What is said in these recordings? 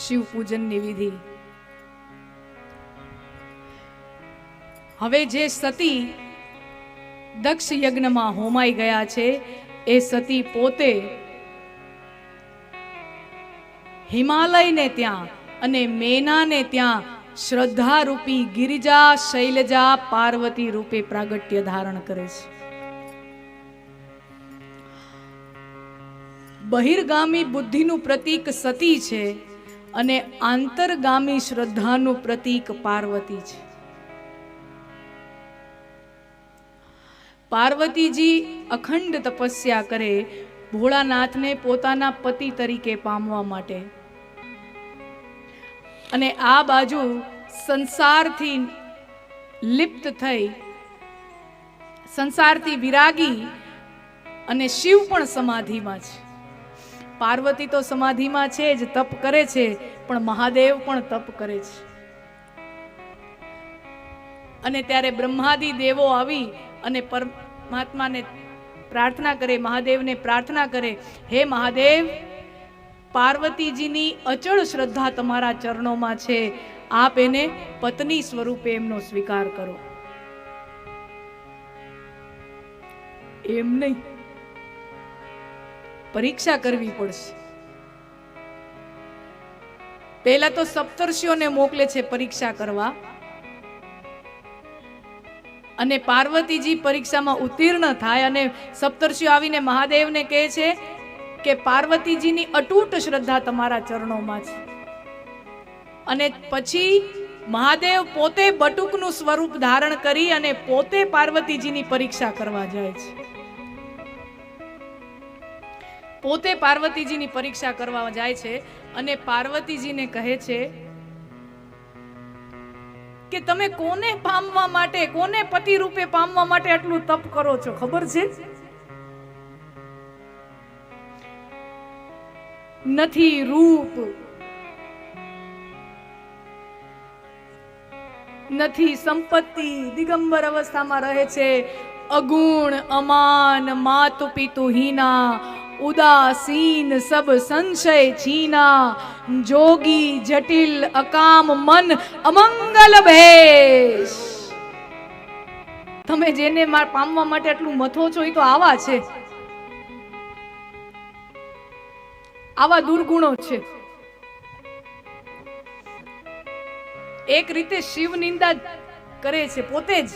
શિવ પૂજનની વિધિ. હવે જે સતી દક્ષ યજ્ઞમાં હોમાઈ ગયા છે એ સતી પોતે હિમાલયને ત્યાં અને મેનાને ત્યાં શ્રદ્ધા રૂપી ગિરિજા શૈલજા પાર્વતી રૂપે પ્રાગટ્ય ધારણ કરે છે. બહિર્ગામી બુદ્ધિનું પ્રતીક સતી છે અને આંતરગામી શ્રદ્ધાનું પ્રતીક પાર્વતી છે. પાર્વતીજી અખંડ તપસ્યા કરે ભોળાનાથને પોતાના પતિ તરીકે પામવા માટે, અને આ બાજુ સંસારથી લિપ્ત થઈ, સંસારથી વિરાગી અને શિવ પણ સમાધિમાં છે. પાર્વતી તો સમાધિમાં છે જ, તપ કરે છે, પણ મહાદેવ પણ તપ કરે છે. અને ત્યારે બ્રહ્માદિ દેવો આવી અને પરમાત્માને પ્રાર્થના કરે, મહાદેવને પ્રાર્થના કરે, હે મહાદેવ, પાર્વતીજીની અચળ શ્રદ્ધા તમારા ચરણોમાં છે, આપ એને પત્ની સ્વરૂપે એમનો સ્વીકાર કરો. એમ નહીં, પરીક્ષા કરવી પડશે. પહેલા તો સપ્તર્ષિઓને મોકલે છે પરીક્ષા કરવા, અને પાર્વતીજી પરીક્ષામાં ઉત્તીર્ણ થાય અને સપ્તર્ષિઓ આવીને મહાદેવને કહે છે કે પાર્વતીજીની અતૂટ શ્રદ્ધા તમારા ચરણોમાં છે. અને પછી મહાદેવ પોતે બટુકનું સ્વરૂપ ધારણ કરી અને પોતે પાર્વતીજીની પરીક્ષા કરવા જાય છે. પોતે પાર્વતીજીની પરીક્ષા કરવા જાય છે અને પાર્વતીજીને કહે છે કે તમે કોને પામવા માટે, કોને પતિ રૂપે પામવા માટે આટલું તપ કરો છો, ખબર છે? નથી રૂપ, નથી સંપત્તિ, દિગંબર અવસ્થામાં રહે છે, અગુણ અમાન માતુ પિતુ હીના, ઉદાસીન સબ સંશય છીના, જોગી જટિલ અકામ મન અમંગલ ભેશ. તમે જેને પામવા માટે આટલું મથો છો એ તો આવા છે, આવા દુર્ગુણો છે. એક રીતે શિવ નિંદા કરે છે પોતે જ.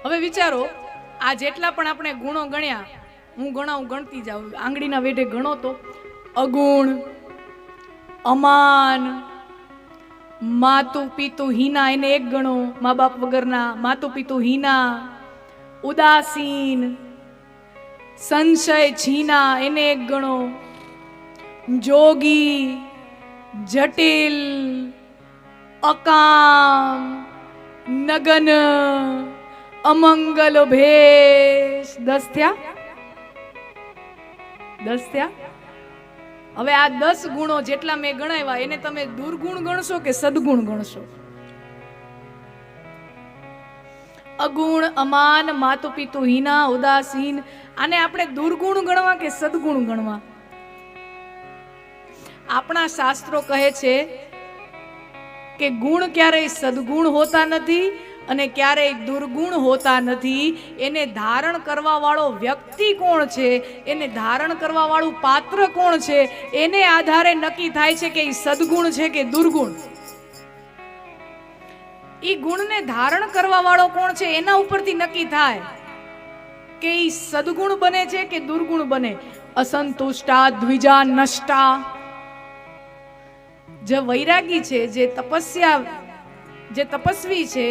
હવે વિચારો, આ જેટલા પણ આપણે ગુણો ગણ્યા, હું ગણતી જાઉં, આંગળીના વેઢે ગણો તો અગુણ, અમાન, માતુ પિતુ હીના એને એક ગણો, મા બાપ વગરના, માતુ પિતુ હીના, ઉદાસીન, સંશય છીના એને એક ગણો, જોગી, જટિલ, અકામ, નગન, અમંગલ ભેશ. 10 થયા? 10 થયા? હવે આ 10 ગુણો જેટલા મેં ગણાવ્યા એને તમે દુર્ગુણ ગણશો કે સદગુણ ગણશો? અગુણ, અમાન, માતુ પિતુ હીના, ઉદાસીન, આને આપણે દુર્ગુણ ગણવા કે સદગુણ ગણવા? આપણા શાસ્ત્રો કહે છે કે ગુણ ક્યારેય સદગુણ હોતા નથી અને ક્યારેય દુર્ગુણ હોતા નથી. એને ધારણ કરવા વાળો વ્યક્તિ કોણ છે, એને ધારણ કરવા વાળું પાત્ર કોણ છે, એને આધારે નક્કી થાય છે કે એ સદગુણ છે કે દુર્ગુણ. એ ગુણને ધારણ કરવા વાળો કોણ છે એના ઉપરથી નક્કી થાય કે એ સદગુણ બને છે કે દુર્ગુણ બને. અસંતુષ્ટા દ્વિજા નષ્ટા. જે વૈરાગી છે, જે તપસ્વી છે,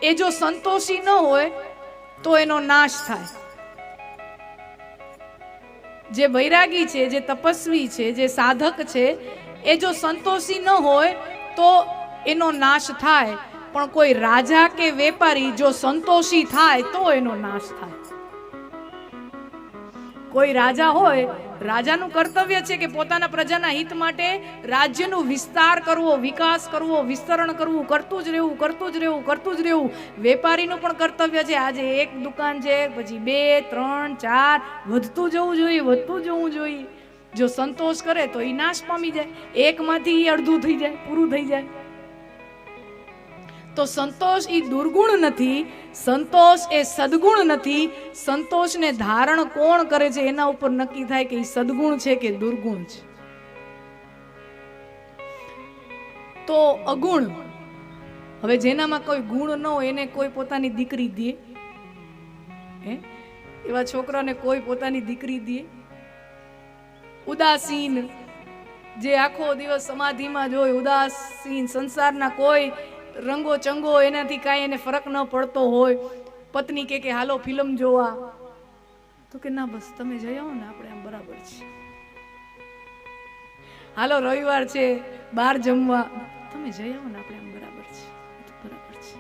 એ જો સંતોષી ન હોય તો એનો નાશ થાય. જે વૈરાગી છે, જે તપસ્વી છે, જે સાધક છે, એ જો સંતોષી ન હોય તો એનો નાશ થાય. પણ કોઈ રાજા કે વેપારી જો સંતોષી થાય તો એનો નાશ થાય. કોઈ રાજા હોય, રાજાનું કર્તવ્ય છે કે પોતાના પ્રજાના હિત માટે રાજ્યનું વિસ્તાર કરવો, વિકાસ કરવો, વિસ્તરણ કરવું, કરતું જ રહેવું, કરતું જ રહેવું, કરતું જ રહેવું. વેપારીનું પણ કર્તવ્ય છે, આજે એક દુકાન છે, પછી 2, 3, 4 વધતું જવું જોઈએ, વધતું જવું જોઈએ. જો સંતોષ કરે તો એ નાશ પામી જાય, એકમાંથી અડધું થઈ જાય, પૂરું થઈ જાય. તો સંતોષ એ દુર્ગુણ નથી, સંતોષ એ સદગુણ નથી. સંતોષને ધારણ કોણ કરે છે એના ઉપર નક્કી થાય કે એ સદગુણ છે કે દુર્ગુણ છે. તો અગુણ, હવે જેનામાં કોઈ ગુણ ન હોય એને કોઈ પોતાની દીકરી દે? એવા છોકરાને કોઈ પોતાની દીકરી દે? ઉદાસીન, જે આખો દિવસ સમાધિમાં જ હોય, ઉદાસીન, સંસારના કોઈ રંગો ચંગો એનાથી કાંઈ એને ફરક ન પડતો હોય. પત્ની કે હાલો ફિલ્મ જોવા, તો કે ના બસ તમે જઈ આવો ને, આપણે આમ બરાબર છે. હાલો રવિવાર છે બહાર જમવા, તમે જઈ આવો ને, આપણે આમ બરાબર છે, બરાબર છે.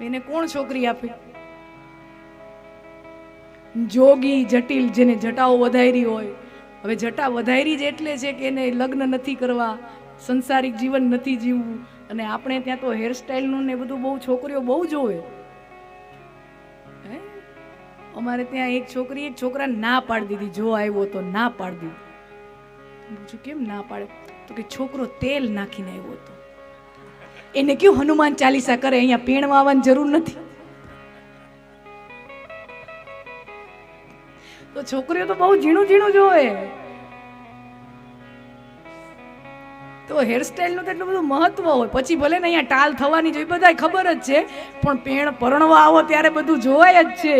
એને કોણ છોકરી આપે? જોગી જટિલ, જેને જટાઓ વધારી હોય. હવે જટા વધારી જ એટલે છે કે એને લગ્ન નથી કરવા, સંસારિક જીવન નથી જીવવું. અને આપણે ત્યાં તો હેરસ્ટાઈલનું ને બધું બહુ છોકરીઓ બહુ જોવે. અમારે ત્યાં એક છોકરી એક છોકરાને ના પાડી દીધી, જો આવ્યો તો ના પાડી દીધી. પૂછું કેમ ના પાડે? તો કે છોકરો તેલ નાખીને આવ્યો હતો. એને કેવું હનુમાન ચાલીસા કરે, અહીંયા પીણવા આવવાની જરૂર નથી. તો છોકરીઓ તો બહુ ઝીણું ઝીણું જોવે. તો હેરસ્ટાઈલ નું તો એટલું બધું મહત્વ હોય. પછી ભલે ને અહીંયા ટાલ થવાની જોઈએ, બધાય ખબર જ છે, પણ પેણ પરણવા આવો ત્યારે બધું જોવાય જ છે.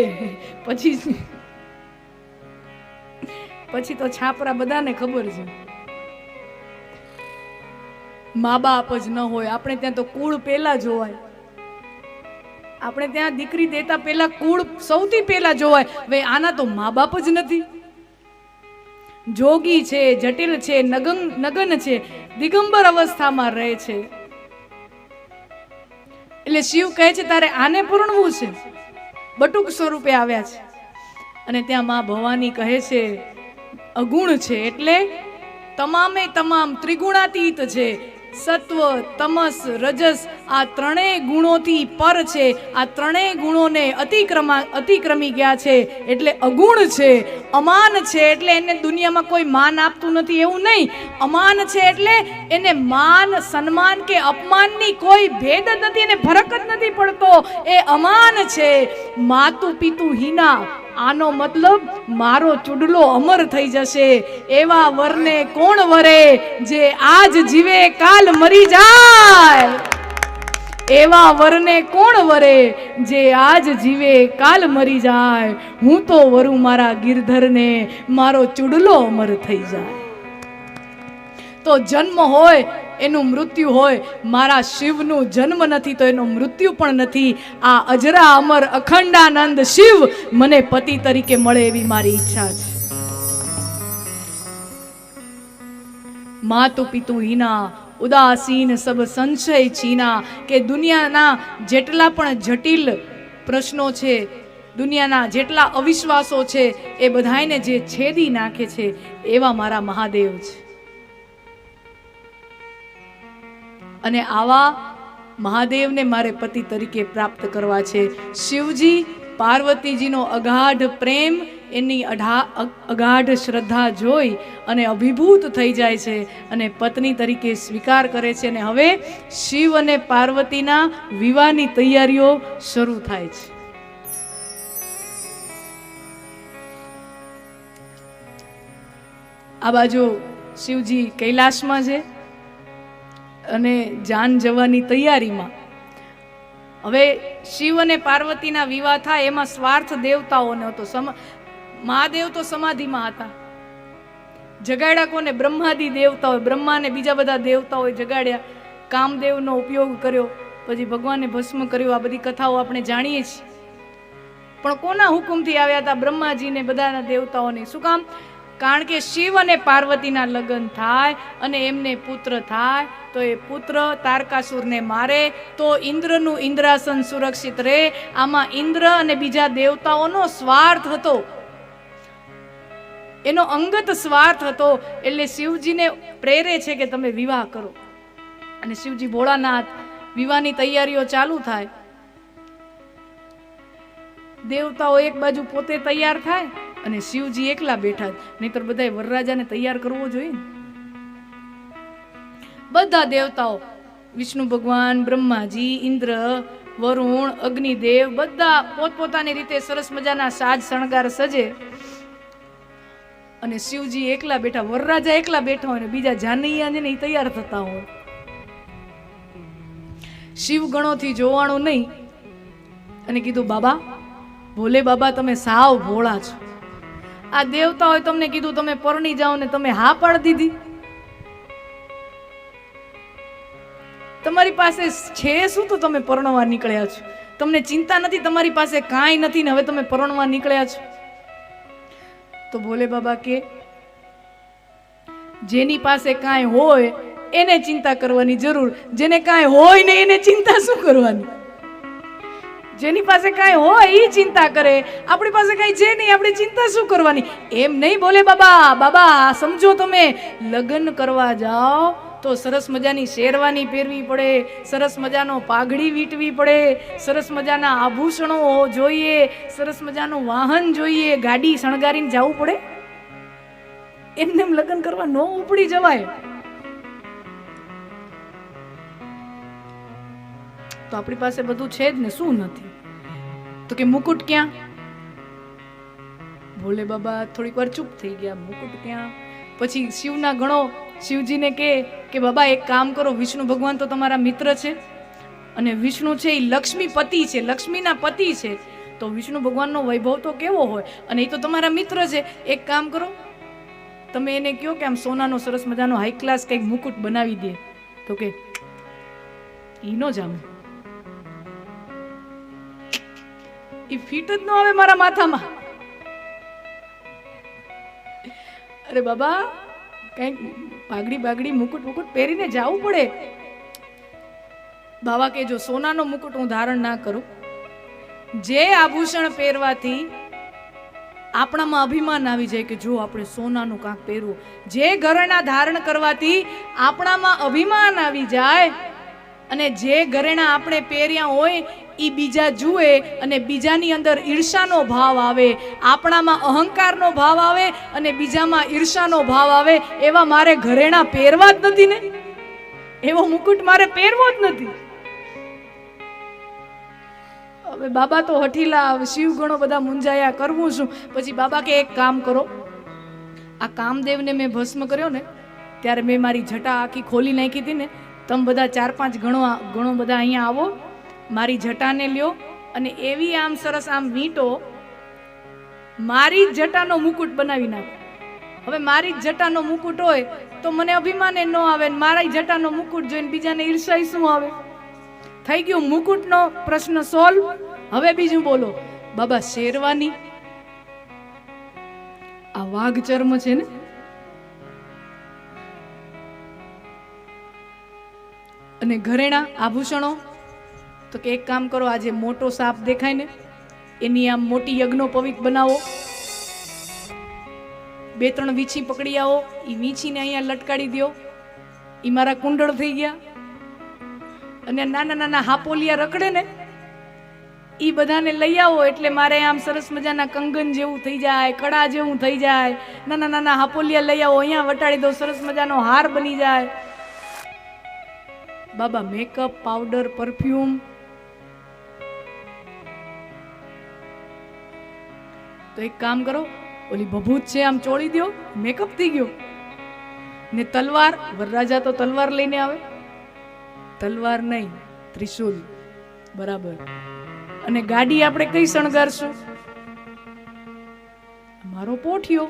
પછી તો છાપરા બધાને ખબર છે. મા બાપ જ ન હોય, આપણે ત્યાં તો કુળ પેલા જોવાય. આપણે ત્યાં દીકરી દેતા પેલા કુળ સૌથી પેલા જોવાય. હવે આના તો મા બાપ જ નથી. જોગી છે, જટિલ છે, નગન છે, દિગંબર અવસ્થામાં રહે છે. એટલે શિવ કહે છે તારે આને પૂરણવું છે, બટુક સ્વરૂપે આવ્યા છે. અને ત્યાં માં ભવાની કહે છે અગુણ છે એટલે તમામે તમામ ત્રિગુણાતીત છે. સત્વ, તમસ, રજસ આ ત્રણેય ગુણોથી પર છે. આ ત્રણેય ગુણોને અતિક્રમી ગયા છે એટલે અગુણ છે. અમાન છે એટલે એને દુનિયામાં કોઈ માન આપતું નથી એવું નહીં. અમાન છે એટલે એને માન, સન્માન કે અપમાનની કોઈ ભેદ જ નથી, એને ફરક જ નથી પડતો. એ અમાન છે. માતું પિતું હીના, આનો મતલબ મારો ચુડલો અમર થઈ જશે. એવા વરને કોણ વરે જે આજ જીવે કાલ મરી જાય. એવા વરને કોણ વરે જે આજ જીવે કાલ મરી જાય. હું તો વરું મારા ગિરધરને, મારો ચુડલો અમર થઈ જાય. તો જન્મ હોય એનું મૃત્યુ હોય. મારા શિવનું જન્મ નથી તો એનો મૃત્યુ પણ નથી. આ અજરા અમર અખંડાનંદ શિવ મને પતિ તરીકે મળે એવી મારી ઈચ્છા છે. માતુ પિતુ હીના, ઉદાસીન સબ સંશય છીના. કે દુનિયાના જેટલા પણ જટિલ પ્રશ્નો છે, દુનિયાના જેટલા અવિશ્વાસો છે, એ બધાને જે છેદી નાખે છે એવા મારા મહાદેવ છે. અને આવા મહાદેવને મારે પતિ તરીકે પ્રાપ્ત કરવા છે. શિવજી પાર્વતીજીનો અગાઢ પ્રેમ, એની અગાઢ શ્રદ્ધા જોઈ અને અભિભૂત થઈ જાય છે અને પત્ની તરીકે સ્વીકાર કરે છે. અને હવે શિવ અને પાર્વતીના વિવાહની તૈયારીઓ શરૂ થાય છે. આ બાજુ શિવજી કૈલાસમાં છે અને જાન જવાની તૈયારીમાં. હવે શિવ અને પાર્વતીના વિવાહ થાય એમાં સ્વાર્થ દેવતાઓને હતો. મહાદેવ તો સમાધિમાં હતા. જગાડ્યા કોને? બ્રહ્માદિ દેવતાઓ. બ્રહ્માને બીજા બધા દેવતાઓએ જગાડ્યા. કામદેવનો ઉપયોગ કર્યો, પછી ભગવાને ભસ્મ કર્યો. આ બધી કથાઓ આપણે જાણીએ છીએ. પણ કોના હુકુમથી આવ્યા હતા? બ્રહ્માજીને બધાના દેવતાઓને. શું કામ? કારણ કે શિવ અને પાર્વતીના લગ્ન થાય અને એમને પુત્ર થાય તો એ પુત્ર તારકાસુરને મારે તો ઇન્દ્રનું ઇન્દ્રાસન સુરક્ષિત રહે. આમાં ઇન્દ્ર અને બીજા દેવતાઓનો સ્વાર્થ હતો. એનો અંગત સ્વાર્થ હતો. એટલે શિવજીને પ્રેરે છે કે તમે વિવાહ કરો. અને શિવજી ભોળાનાથ, વિવાહની તૈયારીઓ ચાલુ થાય. દેવતાઓ એક બાજુ પોતે તૈયાર થાય અને શિવજી એકલા બેઠા. નહીતર બધા વરરાજાને તૈયાર કરવો જોઈએ. બધા દેવતાઓ, વિષ્ણુ ભગવાન, બ્રહ્માજી, ઇન્દ્ર, વરુણ, અગ્નિદેવ, બધા પોતપોતાની રીતે સરસ મજાના સાજ શણગાર સજે. અને શિવજી એકલા બેઠા, વરરાજા એકલા બેઠા હોય ને બીજા જાનૈયા ને એ તૈયાર થતા હોય. શિવ ગણોથી જોવાનું નહીં. અને કીધું, બાબા, ભોલે બાબા, તમે સાવ ભોળા છો. આ દેવતાઓએ તમને કીધું તમે પરણી જાઓ ને તમે હા પાડી દીધી. તમારી પાસે છે શું તો તમે પરણવા નીકળ્યા છો? તમને ચિંતા નથી, તમારી પાસે કાંઈ નથી ને હવે તમે પરણવા નીકળ્યા છો. તો ભોલે બાબા કે, જેની પાસે કાંઈ હોય એને ચિંતા કરવાની જરૂર, જેને કાંઈ હોય ને એને ચિંતા શું કરવાની? જેની પાસે કાંઈ હોય એ ચિંતા કરે, આપણી પાસે કાંઈ છે નહીં, આપણે ચિંતા શું કરવાની? એમ નહીં ભોલે બાબા. બાબા સમજો, તમે લગ્ન કરવા જાઓ તો સરસ મજાની શેરવાની પહેરવી પડે, સરસ મજાનો પાઘડી વીંટવી પડે, સરસ મજાના આભૂષણો જોઈએ, સરસ મજાનું વાહન જોઈએ, ગાડી શણગારીને જવું પડે. એમને એમ લગ્ન કરવા ન ઉપડી જવાય. તો આપણી પાસે બધું છે જ ને, શું નથી? તો કે મુકુટ ક્યાં? ભોલે બાબા થોડીક વાર ચૂપ થઈ ગયા. મુકુટ ક્યાં? પછી શિવના ગણો શિવજીને કે બાબા એક કામ કરો, વિષ્ણુ ભગવાન તો તમારા મિત્ર છે અને વિષ્ણુ છે એ લક્ષ્મી પતિ છે, લક્ષ્મીના પતિ છે. તો વિષ્ણુ ભગવાનનો વૈભવ તો કેવો હોય, અને એ તો તમારા મિત્ર છે. એક કામ કરો, તમે એને કહો કે આમ સોનાનો સરસ મજાનો હાઈ ક્લાસ કંઈક મુકુટ બનાવી દે. તો કે ઈ નો જામે, ઈ ફીટ જ ન આવે મારા માથામાં. અરે બાબા, કંઈક પાઘડી બાગડી મુકુટ પહેરીને જવું પડે. બાબા કે જો સોનાનો મુકુટ હું ધારણ ના કરું, જે આભૂષણ પહેરવાથી આપણામાં અભિમાન આવી જાય કે જો આપણે સોનાનું કાંક પહેરવું, જે ઘરેણા ધારણ કરવાથી આપણામાં અભિમાન આવી જાય, અને જે ઘરેણા આપણે પહેર્યા હોય એ બીજા જુએ અને બીજાની અંદર ઈર્ષાનો ભાવ આવે, આપણામાં અહંકારનો ભાવ આવે અને બીજામાં ઈર્ષાનો ભાવ આવે, એવા મારે ઘરેણા પહેરવા જ નથી ને, એવો મુકુટ મારે પહેરવો જ નથી. હવે બાબા તો હઠીલા, શિવગણો બધા મુંજાયા, કરવું શું? પછી બાબા કે એક કામ કરો, આ કામદેવને મેં ભસ્મ કર્યો ને ત્યારે મેં મારી જટા આખી ખોલી નાખી હતી ને, તમે બધા 4-5 ગણો બધા અહીંયા આવો, મારી જટાને લ્યો અને એવી આમ સરસ આમ વીંટો, મારી જટાનો મુકુટ બનાવી નાખો. હવે મારી જટાનો મુકુટ હોય તો મને અભિમાન ન આવે, મારી જટાનો મુકુટ જોઈને બીજાને ઈર્ષાઈ શું આવે? થઈ ગયું મુકુટનો પ્રશ્ન સોલ્વ. હવે બીજું બોલો. બાબા શેરવાની, આ વાઘ ચર્મ છે ને, અને ઘરેણા આભૂષણો, તો કે એક કામ કરો, આજે મોટો સાપ દેખાય ને એની આમ મોટી યજ્ઞોપવિત બનાવો, 2-3 વીછી પકડી આવો, એ વીછીને અહીંયા લટકાડી દો, એ મારા કુંડળ થઈ ગયા. અને નાના નાના હાપોલિયા રખડે ને એ બધાને લઈ આવો, એટલે મારે આમ સરસ મજાના કંગન જેવું થઈ જાય, કડા જેવું થઈ જાય. નાના નાના હાપોલિયા લઈ આવો, અહીંયા વટાડી દો, સરસ મજાનો હાર બની જાય. બાબા મેકઅપ, પાવડર, પરફ્યુમ, તો એક કામ કરો, ઓલી ભભૂત છે આમ ચોળી દો, મેકઅપ થઈ ગયો. ને તલવાર, વરરાજા તો તલવાર લઈને આવે, તલવાર નહીં, ત્રિશુલ, બરાબર. અને ગાડી આપણે કઈ શણગારશું? મારો પોઠિયો,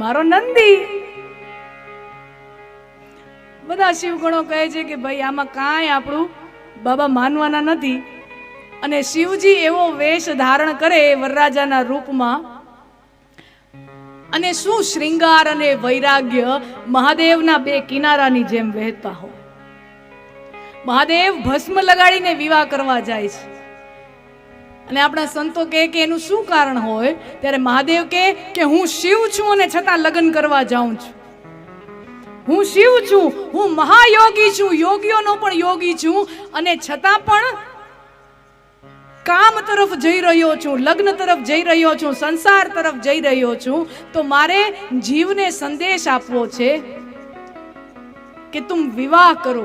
મારો નંદી. બધા શિવગણો કહે છે કે ભાઈ આમાં કાંઈ આપણું બાબા માનવાના નથી. અને શિવજી એવો વેશ ધારણ કરે વરરાજાના રૂપમાં, અને શું શ્રૃંગાર અને વૈરાગ્ય મહાદેવના 2 કિનારાની જેમ વહેતા હોય. મહાદેવ ભસ્મ લગાડીને વિવાહ કરવા જાય છે અને આપણા સંતો કહે કે એનું શું કારણ હોય, ત્યારે મહાદેવ કહે કે હું શિવ છું અને છતાં લગ્ન કરવા જાઉં છું. હું શિવ છું, હું મહાયોગી છું, યોગીઓનો પણ યોગી છું, અને છતાં પણ કામ તરફ જઈ રહ્યો છું, લગ્ન તરફ જઈ રહ્યો છું, સંસાર તરફ જઈ રહ્યો છું. તો મારે જીવને સંદેશ આપવો છે कि तुम विवाह करो,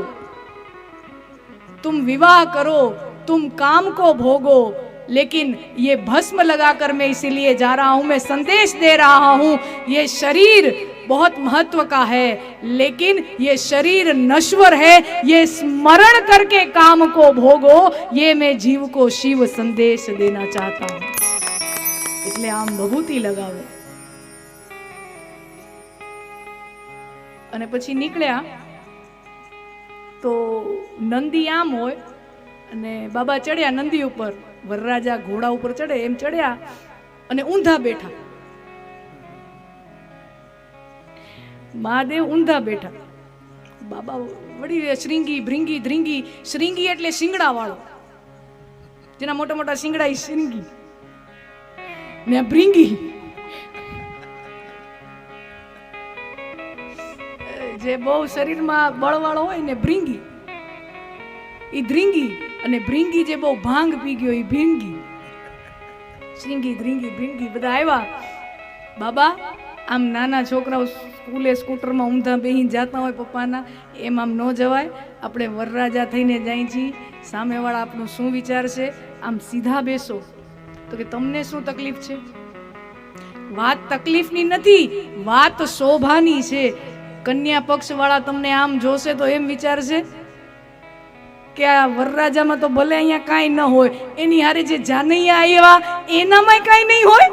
तुम विवाह करो, तुम काम को भोगो, लेकिन ये भस्म लगाकर मैं इसीलिए जा रहा हूं, मैं संदेश दे रहा हूं, ये शरीर बहुत महत्व का है, लेकिन ये शरीर नश्वर है, ये स्मरण करके काम को भोगो, ये मैं जीव को शिव संदेश देना चाहता हूं. એટલે આમ ભભૂતિ લગાવો અને પછી નીકળ્યા. તો નંદી આમ હોય અને બાબા ચડ્યા નંદી ઉપર, વરરાજા ઘોડા ઉપર ચડે એમ ચડ્યા અને ઊંધા બેઠા. મહાદેવ ઊંધા બેઠા, બાબા વળી શ્રીંગી ભ્રીંગી ધ્રીંગી. શ્રીંગી એટલે શિંગડા વાળો, જેના મોટા મોટા શિંગડા એ શ્રીંગી ને ભ્રીંગી જે બહુ શરીરમાં બળવાળો હોય ને ભ્રીંગી, એ ધ્રીંગી. અને ભ્રીંગી જે બહુ ભાંગ પી ગયો એ ભીંગી. શ્રીંગી ધ્રીંગી ભીંગી બધા આવ્યા. બાબા આમ નાના છોકરાઓ સ્કૂલે સ્કૂટરમાં ઊંધા બેહીને જતા હોય પપ્પાના, એમ આમ ન જવાય. આપણે વરરાજા થઈને જાય છીએ, સામેવાળા આપણું શું વિચારશે, આમ સીધા બેસો. તો કે તમને શું તકલીફ છે? વાત તકલીફની નથી, વાત શોભાની છે. કન્યા પક્ષ વાળા તમને આમ જોશે તો એમ વિચારશે કે આ વરરાજામાં તો ભલે અહીંયા કાંઈ ન હોય, એની હારે જે જાનૈયા આવ્યા એનામાં કાંઈ નહીં હોય.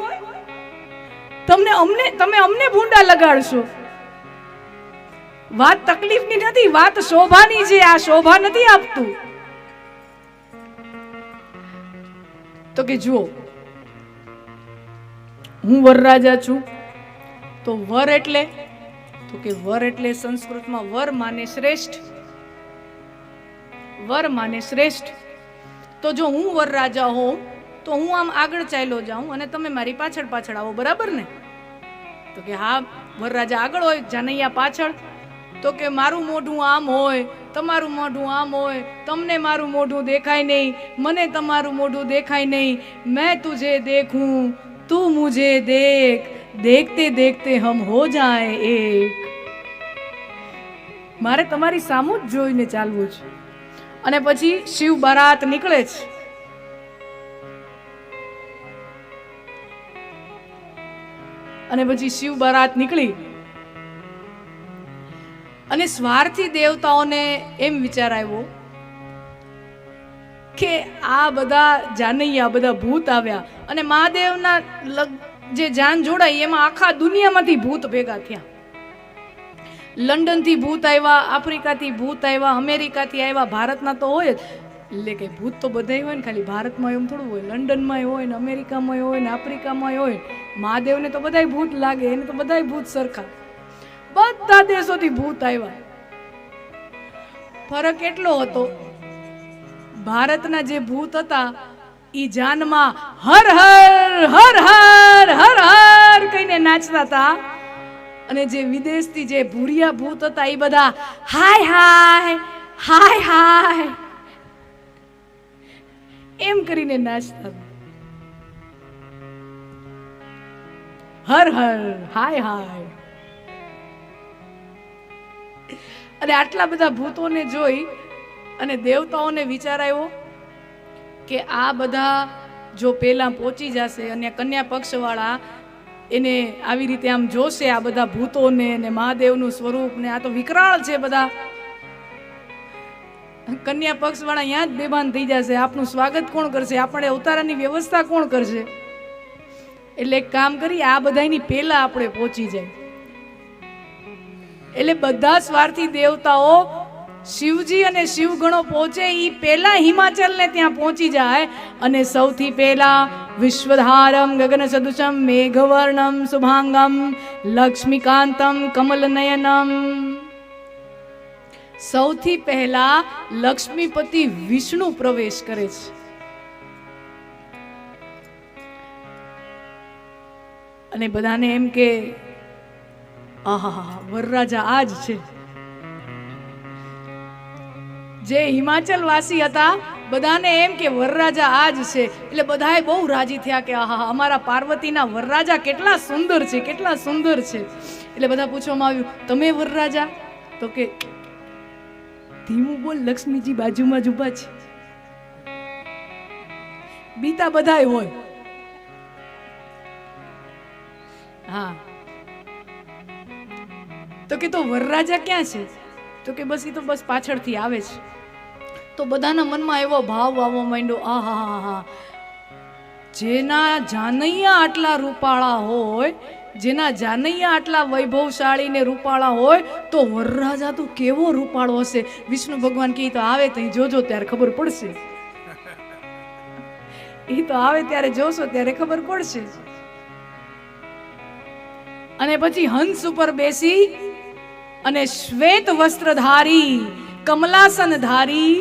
તમે અમને ભૂંડા લગાડશો. વાત તકલીફની નથી, વાત શોભાની છે. આ શોભા નથી આપતું. તો કે જુઓ, હું વરરાજા છું. તો વર એટલે, તો કે વર એટલે સંસ્કૃતમાં વર માને શ્રેષ્ઠ. વર માને શ્રેષ્ઠ. તો જો હું વરરાજા હોઉં તો હું આમ આગળ ચાલ્યો જાઉં અને તમે મારી પાછળ પાછળ આવો, બરાબર ને? તો કે હા, વરરાજા આગળ હોય, જાનૈયા પાછળ. તો કે મારું મોઢું આમ હોય, તમારું મોઢું આમ હોય, તમને મારું મોઢું દેખાય નહીં, મને તમારું મોઢું દેખાય નહીં. मैं तुझे देखूं, तू मुझे देख, देखते देखते हम हो जाए एक. મારે તમારી સામું જ જોઈને ચાલવું છે. અને પછી શિવ બારાત નીકળે છે. અને પછી શિવ બારાત નીકળી અને સ્વાર્થી દેવતાઓને એમ વિચાર આવ્યો કે આ બધા જાનૈયા, બધા ભૂત આવ્યા અને મહાદેવના જે જાન જોડાઈ એમાં આખા દુનિયામાંથી ભૂત ભેગા થયા. લંડનથી ભૂત આવ્યા, આફ્રિકાથી ભૂત આવ્યા, અમેરિકાથી આવ્યા, ભારતના તો હોય જ. એટલે કે ભૂત તો બધાય હોય ને, ખાલી ભારતમાં એમ થોડું હોય. લંડનમાં હોય ને, અમેરિકામાં હોય ને, આફ્રિકામાં હોય. મહાદેવને તો બધાય ભૂત લાગે, એને તો બધાય ભૂત સરખા. બધા દેશોથી ભૂત આવ્યા. ફરક એટલો હતો, ભારતના જે ભૂત હતા ઈ જાનમાં હર હર હર હર હર હર કહીને નાચતા હતા. અને જે વિદેશથી જે ભૂરિયા ભૂત હતા એ બધા હાય હાય હાય હાય એમ કરીને નાચતા. હર હર હાય હાય. અને આટલા બધા ભૂતોને જોઈ અને દેવતાઓને વિચાર આવ્યો કે આ બધા જો પેલા પહોંચી જશે અને કન્યા પક્ષ વાળા એને આવી રીતે આમ જોશે, આ બધા ભૂતોને ને મહાદેવનું સ્વરૂપ ને, આ તો વિકરાળ છે બધા. કન્યા પક્ષ વાળા અહીંયા જ બેભાન થઈ જશે. આપણું સ્વાગત કોણ કરશે? આપણે ઉતારાની વ્યવસ્થા કોણ કરશે? એટલે એક કામ કરી, આ બધાની પેલા આપણે પહોંચી જાય. એટલે બધા સ્વાર્થી દેવતાઓ શિવજી અને શિવગણો પહોંચે એ પહેલા હિમાચલ ને ત્યાં પહોંચી જાય. અને સૌથી પહેલા વિશ્વધારમ ગગન સદૃશમ મેઘવર્ણમ શુભાંગમ લક્ષ્મીકાંતમ કમલનયનમ. સૌથી પહેલા લક્ષ્મીપતિ વિષ્ણુ પ્રવેશ કરે છે. અને બધાને એમ કે આહા વરરાજા આજ છે. જે હિમાચલ વાસી હતા બધાને એમ કે વરરાજા આજ છે. એટલે બધાએ બહુ રાજી થયા કે આહા અમારા પાર્વતીના વરરાજા કેટલા સુંદર છે, કેટલા સુંદર છે. એટલે બધા પૂછવામાં આવ્યું તમે વરરાજા? તો કે ધીમું બોલ, લક્ષ્મીજી બાજુમાં જ ઊભા છે. બીતા બધાય હોય. હા તો કે તો વરરાજા ક્યાં છે? તો કે બસ એ તો બસ પાછળથી આવે છે. તો બધાના મનમાં એવો ભાવ આવવા માંડ્યો આહા જેના જાનૈયા આટલા રૂપાળા હોય, જેના જાનૈયા આટલા વૈભવશાળી ને રૂપાળા હોય તો વરરાજા તો કેવો રૂપાળો હશે. વિષ્ણુ ભગવાન કહે તો આવે તો જોજો ત્યારે ખબર પડશે. એ તો આવે ત્યારે જોશો ત્યારે ખબર પડશે. અને પછી હંસ ઉપર બેસી અને શ્વેત વસ્ત્રધારી કમલાસન ધારી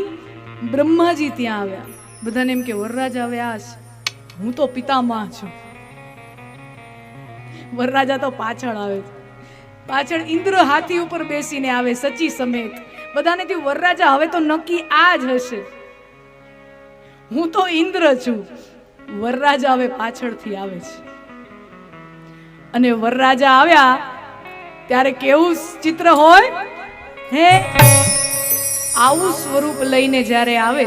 બ્રહ્માજી ત્યાં આવ્યા. બધાને એમ કે વરરાજા આવ્યા છે. હું તો પિતામહ છું. વરરાજા તો પાછળ આવે છે. પાછળ ઇન્દ્ર હાથી ઉપર બેસીને આવે સચી સમેત. બધાને થયું વરરાજા હવે તો નક્કી આ જ હશે. હું તો ઇન્દ્ર છું. વરરાજા હવે પાછળથી આવે છે. અને વરરાજા આવ્યા ત્યારે કેવું ચિત્ર હોય હે? આવું સ્વરૂપ લઈને જ્યારે આવે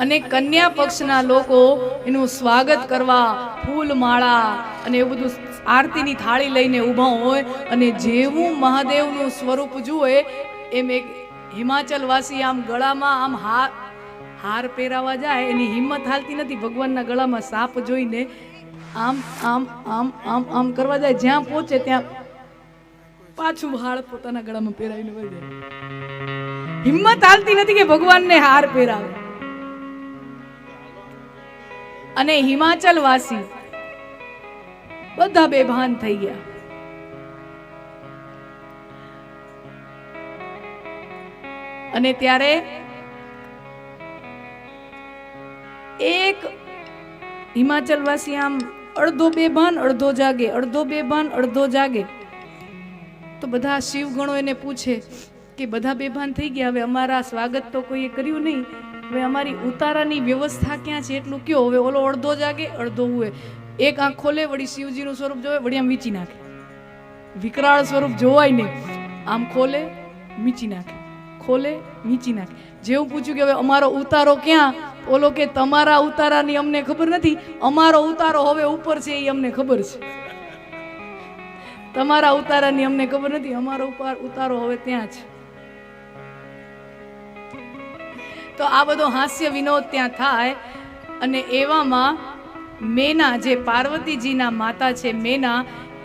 અને કન્યા પક્ષના લોકો એનું સ્વાગત કરવા ફૂલ માળા અને એવું બધું આરતીની થાળી લઈને ઊભા હોય અને જેવું મહાદેવનું સ્વરૂપ જુએ એમ એક હિમાચલ વાસી આમ ગળામાં આમ હાર પહેરાવા જાય એની હિંમત હાલતી નથી. ભગવાનના ગળામાં સાપ જોઈને આમ આમ આમ આમ આમ કરવા જાય. જ્યાં પહોંચે ત્યાં પાછું હાર પોતાના ગળામાં પહેરાવીને વહી જાય. હિંમત હાલતી નથી કે ભગવાનને હાર પહેરાવે. અને હિમાચલ વાસી બધા બેભાન થઈ ગયા. અને ત્યારે એક હિમાચલ વાસી આમ અડધો બેભાન અડધો જાગે, અડધો બેભાન અડધો જાગે. તો બધા શિવગણો એને પૂછે કે બધા બેભાન થઈ ગયા, હવે અમારા સ્વાગત તો કોઈએ કર્યું નહીં, હવે અમારી ઉતારાની વ્યવસ્થા ક્યાં છે એટલું કયો. હવે ઓલો અડધો જાગે અડધો હુએ. એક આંખ ખોલે વળી શિવજીનું સ્વરૂપ જોવે વળી આમ વીંચી નાખે. વિકરાળ સ્વરૂપ જોવાય નહીં. આમ ખોલે મીચી નાખે, ખોલે મીચી નાખે. જેવું પૂછ્યું કે હવે અમારો ઉતારો ક્યાં? ઓલો કે તમારા ઉતારાની અમને ખબર નથી, અમારો ઉતારો હવે ઉપર છે એ અમને ખબર છે. તમારા ઉતારાની અમને ખબર નથી, અમારો ઉતારો હવે ત્યાં છે. તો આ બધો હાસ્ય વિનોદ ત્યાં થાય. અને એવામાં મેના જે પાર્વતીજીના માતા છે મેના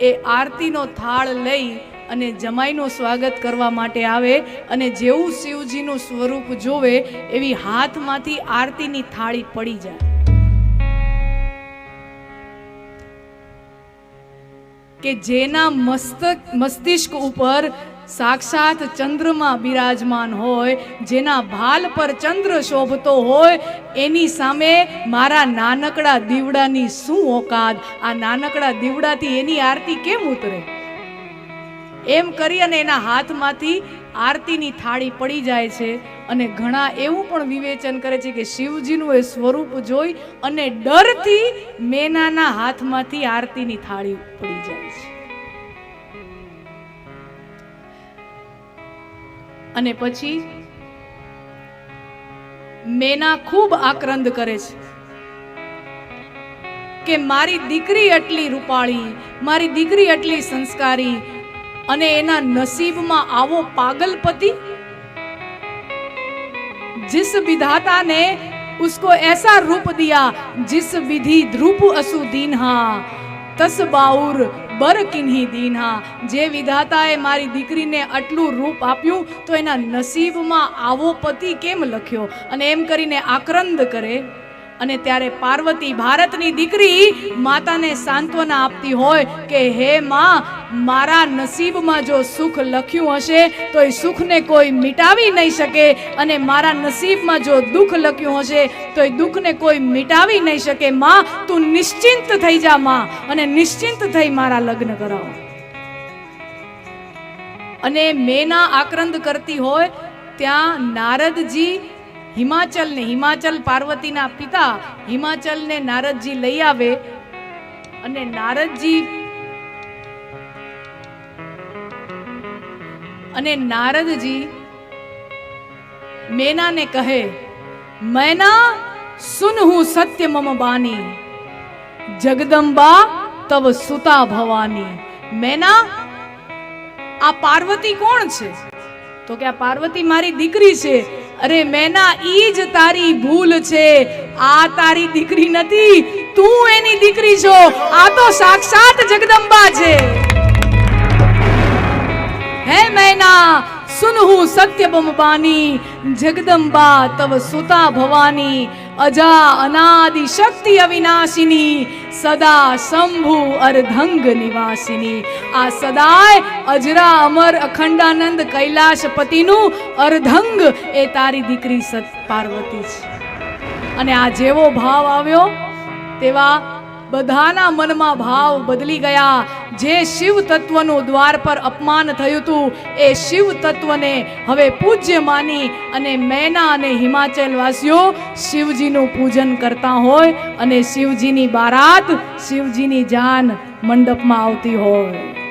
એ આરતીનો થાળ લઈ અને જમાઈનું સ્વાગત કરવા માટે આવે. અને જેવું શિવજીનું સ્વરૂપ જોવે એવી હાથમાંથી આરતીની થાળી પડી જાય. કે જેના મસ્તિષ્ક ઉપર સાક્ષાત ચંદ્રમાં બિરાજમાન હોય, જેના ભાલ પર ચંદ્ર શોભતો હોય, એની સામે મારા નાનકડા દીવડાની શું ઓકાત? આ નાનકડા દીવડાથી એની આરતી કેમ ઉતરે? એમ કરી અને એના હાથમાંથી આરતીની થાળી પડી જાય છે. અને ઘણા એવું પણ વિવેચન કરે છે કે શિવજીનું એ સ્વરૂપ જોઈ અને ડરથી મેનાના હાથમાંથી આરતીની થાળી પડી જાય છે. અને પછી મેના ખૂબ આક્રંદ કરે છે કે મારી દીકરી એટલી રૂપાળી, મારી દીકરી એટલી સંસ્કારી, અને એના નસીબમાં આવો पागल पति। जिस विधाता ने उसको ऐसा रूप दिया, जिस विधि ध्रुप असु दीन्हा तस बाउर बर किन्ही दीन्हा। जे विधाताए मारी दीकरीने आटलू रूप आप्યું तो एना नसीबमां आवो पति केम लख्यो। अने एम करीने आक्रंद करे। અને ત્યારે પાર્વતી ભારતની દીકરી માતાને સાંત્વના આપતી હોય કે હે માં, મારા નસીબમાં જો સુખ લખ્યું હશે તો એ સુખને કોઈ મિટાવી નહીં શકે, અને મારા નસીબમાં જો દુઃખ લખ્યું હશે તો એ દુઃખને કોઈ મિટાવી નહીં શકે. માં, તું નિશ્ચિંત થઈ જા માં, અને નિશ્ચિંત થઈ મારા લગ્ન કરાવો. અને મેના આક્રંદ કરતી હોય ત્યાં નારદજી હિમાચલ પાર્વતીના પિતા હિમાચલને નારદજી લઈ આવે, અને નારદજી મેનાને કહે, मैना सुन हूं सत्य मम बानी, जगदम्बा तव सुता भवानी. मैना, આ પાર્વતી કોણ છે? તો કે આ પાર્વતી મારી દીકરી છે. અરે મેના, ઈ જ તારી ભૂલ છે. આ તારી દીકરી નથી, તું એની દીકરી છો. આ તો સાક્ષાત જગદંબા છે. હે मैना, सुन हूं सत्य बम बानी, जगदम्बा तव सुता भवानी, अजा अनादि शक्ति अविनाशिनी, सदा शंभु अर्धंग निवासिनी. आ सदाय अजरा अमर अखंडानंद कैलाशपतिનું अर्धंग એ તારી દીકરી સત પાર્વતી છે. અને આ જેવો ભાવ આવ્યો તેવા બધાના મનમાં ભાવ બદલી ગયા. જે શિવ તત્વનું દ્વાર પર અપમાન થયું હતું એ શિવ તત્વને હવે પૂજ્ય માની અને મેના અને હિમાચલ વાસીઓ શિવજીનું પૂજન કરતા હોય, અને શિવજીની બારાત, શિવજીની જાન મંડપમાં આવતી હોય.